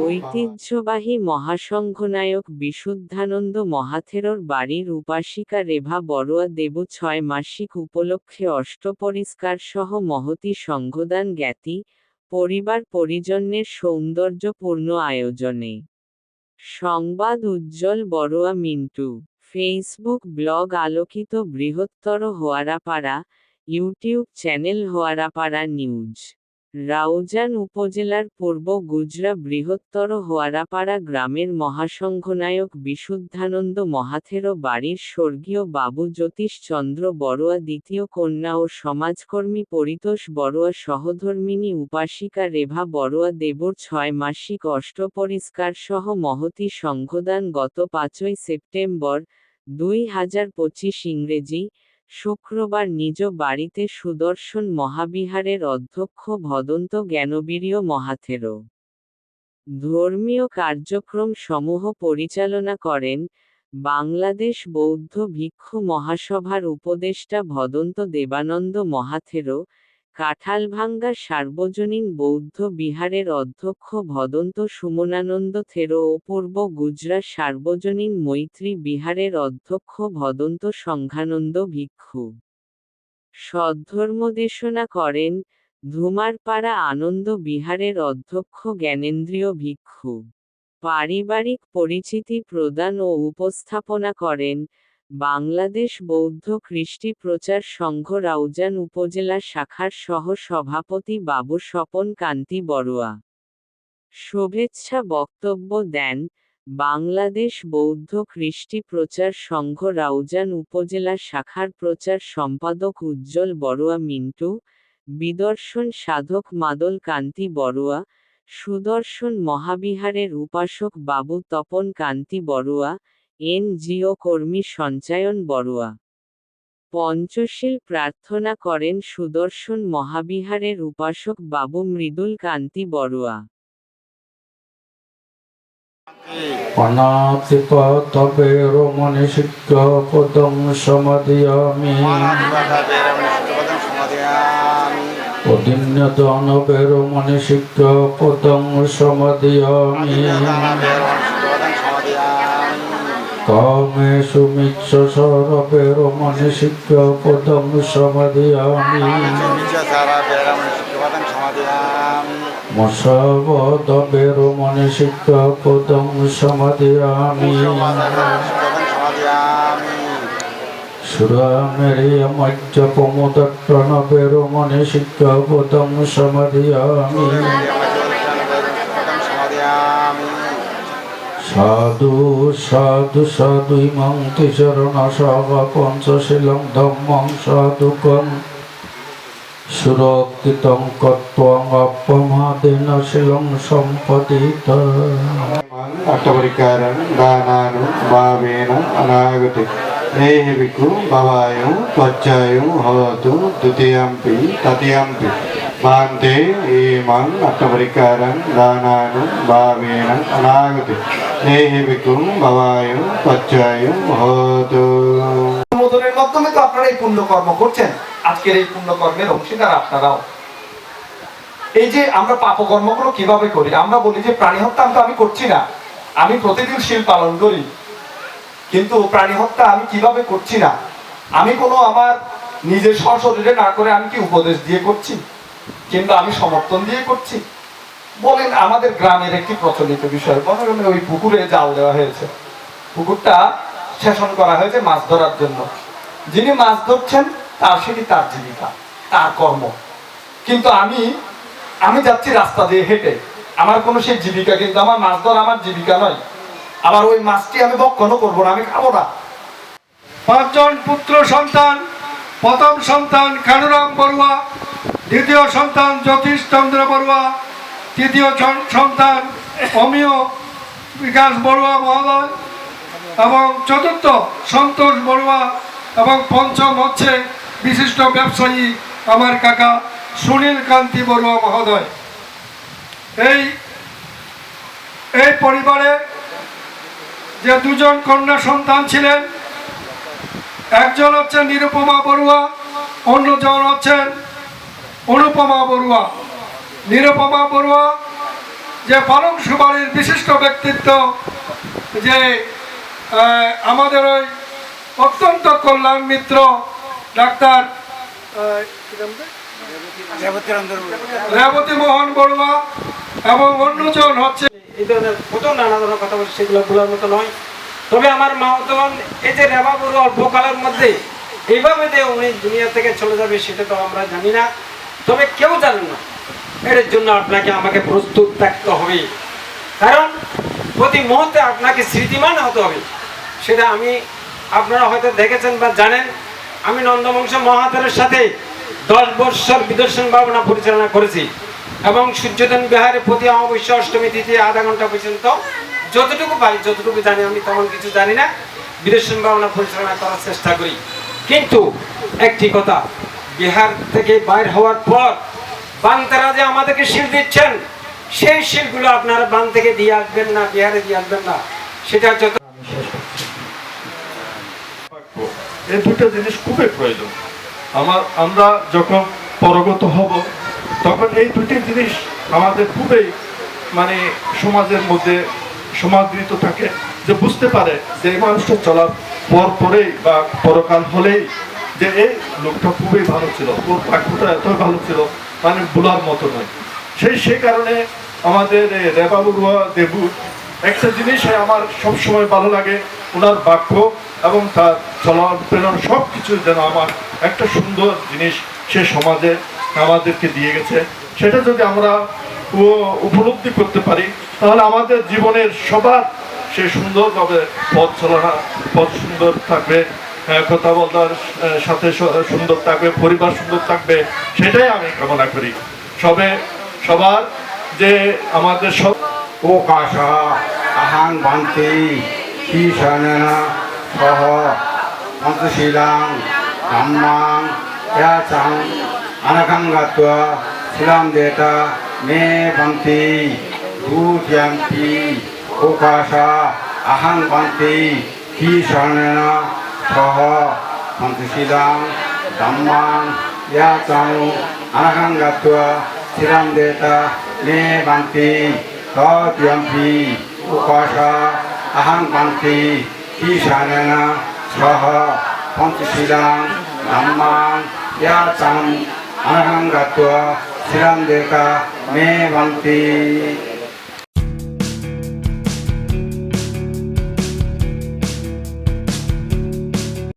ঐতিহ্যবাহী মহাসংঘনায়ক বিশুদ্ধানন্দ মহাথেরোর বাড়ির উপাসিকা রেভা বড়ুয়া দেবু ৬ মাসিক উপলক্ষে অষ্টপরিষ্কার সহ মহতী সংঘদান জ্ঞাতি পরিবার পরিজনের সৌন্দর্যপূর্ণ আয়োজনে। সংবাদ উজ্জ্বল বড়ুয়া মিন্টু। ফেসবুক ব্লগ আলোকিত বৃহত্তর Hoarapara, YouTube channel Hoarapara news. Raozan উপজেলার পূর্ব গুজরা বৃহত্তর হোয়ারাপাড়া গ্রামের মহাসংঘনায়ক বিশুদ্ধানন্দ মহাথেরো বাড়ির স্বর্গীয় বাবু জ্যোতিষ চন্দ্র বড়ুয়া দ্বিতীয় কন্যা ও সমাজকর্মী পরিতোষ বড়ুয়া সহধর্মিণী উপাসিকা রেভা বড়ুয়া দেবুর ৬ মাসিক অষ্টপরিষ্কার সহ মহতী সংঘদান গত ৫ই সেপ্টেম্বর ২০২৫ ইংরেজি শুক্রবার নিজ বাড়িতে সুদর্শন মহাবিহারের অধ্যক্ষ ভদন্ত জ্ঞানবীর্য মহাথেরো ধর্মীয় কার্যক্রম সমূহ পরিচালনা করেন বাংলাদেশ বৌদ্ধ ভিক্ষু মহাসভার উপদেষ্টা ভদন্ত দেবানন্দ মহাথেরো, কাঁঠালভাঙ্গা সার্বজনীন বৌদ্ধ বিহারের অধ্যক্ষ ভদন্ত সুমনানন্দ থেরো ও পূর্ব গুজরা সার্বজনীন মৈত্রী বিহারের অধ্যক্ষ ভদন্ত সংঘানন্দ ভিক্ষু। সদ্ধর্মদেশনা করেন ধুমারপাড়া আনন্দ বিহারের অধ্যক্ষ জ্ঞানেন্দ্রীয় ভিক্ষু। পারিবারিক পরিচিতি প্রদান ও উপস্থাপনা করেন বাংলাদেশ বৌদ্ধ কৃষ্টি প্রচার সংঘ রাউজান উপজেলা শাখার সহ সভাপতি বাবু স্বপন কান্তি বড়ুয়া। শুভেচ্ছা বক্তব্য দেন বাংলাদেশ বৌদ্ধ কৃষ্টি প্রচার সংঘ রাউজান উপজেলা শাখার প্রচার সম্পাদক উজ্জ্বল বড়ুয়া মিন্টু, বিদর্শন সাধক মাদল কান্তি বড়ুয়া, সুদর্শন মহাবিহারের উপাসক বাবু তপন কান্তি বড়ুয়া, এনজিও কর্মী সঞ্চায়ন বড়ুয়া। পঞ্চশীল প্রার্থনা করেন সুদর্শন মহাবিহারের উপাসক বাবু মৃদুল কান্তি বড়ুয়া। অনাথিপতবেরো মনিষিক্য পদং সমাদিয়ামি অদিন্যদানবেরো মনিষিক্য পদং সমাদিয়ামি কামেষু মিচ্ছ সরবেরো মনিষিক্য পদং সমাদিয়ামি মশাবদবেরো মনিষিক্য পদং সমাদিয়ামি সুরামেরিয় মজ্জ প্রমোদট্টনবেরো মনিষিক্য পদং সমাদিয়ামি সাধু সাধু সাধু ইমং তিচরণ সহ পঞ্চশীলং ধম্মং সাধুকং সুরক্ষিতং কত্বং অপমাদেন শিলং সম্পদিত अष्टपरिकारं दानानुभावेन अनागते एहि भिक्खु भवायुं त्वच्चायुं होतु द्वितीयम्पि तृतीयम्पि भान्ते इमं अष्टपरिकारं दानानुभावेन अनागते एहि भिक्खु भवायुं त्वच्चायुं होतु। অনুমোদনের মাধ্যমে তো আপনারা এই পুণ্য কর্ম করছেন, আজকের এই পুণ্য কর্মের অংশীদার আপনারাও। এই যে আমরা পাপকর্মগুলো কিভাবে করি, আমরা বলি যে প্রাণী হত্যা তো আমি করছি না, আমি প্রতিদিন শীল পালন করি, কিন্তু প্রাণী হত্যা আমি কিভাবে করছি না, আমি কোনো আমার নিজের সশরীরে না করে আমি কি উপদেশ দিয়ে করছি, কিন্তু আমি সমর্থন দিয়ে করছি। বলেন আমাদের গ্রামের একটি প্রচলিত বিষয়, বনগ্রামে ওই পুকুরে জাল দেওয়া হয়েছে, পুকুরটা সেচন করা হয়েছে মাছ ধরার জন্য। যিনি মাছ ধরছেন তার সেটি তার জীবিকা, তার কর্ম, কিন্তু আমি যাচ্ছি রাস্তা দিয়ে হেঁটে, আমার কোনো সেই জীবিকা, কিন্তু আমার মাছ ধরা আমার জীবিকা নয়, আবার ওই মাছটি আমি ভক্ষণও করবো না, আমি খাবো না। 5 জন পুত্র সন্তান, প্রথম সন্তান কানুরাম বড়ুয়া, দ্বিতীয় সন্তান জ্যোতিষ চন্দ্র বড়ুয়া, তৃতীয় সন্তান অমিয় বিকাশ বড়ুয়া মহোদয় এবং চতুর্থ সন্তোষ বড়ুয়া এবং পঞ্চম হচ্ছে বিশিষ্ট ব্যবসায়ী আমার কাকা সুনীল কান্তি বড়ুয়া মহোদয়। এই পরিবারে যে 2 জন কন্যা সন্তান ছিলেন, একজন হচ্ছেন নিরুপমা বড়ুয়া, অন্যজন হচ্ছেন অনুপমা বড়ুয়া, নিরুপমা বড়ুয়া, যে পালং সুবাড়ির বিশিষ্ট ব্যক্তিত্ব, যে আমাদের ওই অত্যন্ত কল্যাণ মিত্র ডাক্তার রেবতী মোহন বড়ুয়া, এবং অন্যজন হচ্ছে এই ধরনের কত নানা ধরনের কথা বলছে, সেগুলো বলার মতো নয়। তবে আমার মাহতবান এই যে রেবা বড়ুয়া অল্পকালের মধ্যে এইভাবে যে উনি দুনিয়া থেকে চলে যাবে সেটা তো আমরা জানি না, তবে কেউ জানেন না। এর জন্য আপনাকে আমাকে প্রস্তুত থাকতে হবে, কারণ প্রতি মুহূর্তে আপনাকে স্মৃতিমান হতে হবে। সেটা আপনারা হয়তো দেখেছেন বা জানেন, আমি নন্দবংশ মহাদেবের সাথে 10 বৎসর বিদর্শন ভাবনা পরিচালনা করেছি, এবং সূর্যোদয় বিহারে প্রতি অমাবস্যা অষ্টমী তিথি আধা ঘন্টা পর্যন্ত যতটুকু পারি, যতটুকু জানি, আমি তেমন কিছু জানি না, বিদর্শন ভাবনা পরিচালনা করার চেষ্টা করি। কিন্তু একটি কথা, বিহার থেকে বাইর হওয়ার পর বান্তারা যে আমাদেরকে শিল দিচ্ছেন, সেই শিলগুলো আপনারা বান থেকে দিয়ে আসবেন না, বিহারে দিয়ে আসবেন না, সেটা যত এই দুটো জিনিস খুবই প্রয়োজন। আমরা যখন পরগত হব তখন এই দুটি জিনিস আমাদের খুবই মানে সমাজের মধ্যে সমাদৃত থাকে, যে বুঝতে পারে যে এই মানুষটা চলার পরেই বা পরকাল হলেই যে এই লোকটা খুবই ভালো ছিল, ওর বাক্যটা এত ভালো ছিল, মানে ভোলার মতো নয়। সেই কারণে আমাদের রেবা বড়ুয়া দেবু একটা জিনিস আমার সবসময় ভালো লাগে, ওনার বাক্য এবং তার চলন প্রেরণ সব কিছু যেন আমার একটা সুন্দর জিনিস সে সমাজে আমাদেরকে দিয়ে গেছে। সেটা যদি আমরা উপলব্ধি করতে পারি তাহলে আমাদের জীবনের সবার সে সুন্দরভাবে পথ সুন্দর থাকবে, কথা বলার সাথে সুন্দর থাকবে, পরিবার সুন্দর থাকবে, সেটাই আমি কামনা করি। সবার যে আমাদের সব 오가사 아한 반티 희선하나 서허 원수시랑 남망 야장 아나강가뚜아 실람데타 네 반티 두지암피 오가사 아한 반티 희선하나 서허 원수시랑 남망 야장 아나강가뚜아 실람데타 네 반티 더디암피 우과사 아항반티 기사네나 서허 펑치시랑 남망 야짱 아항가뚜아 시람데가 메반티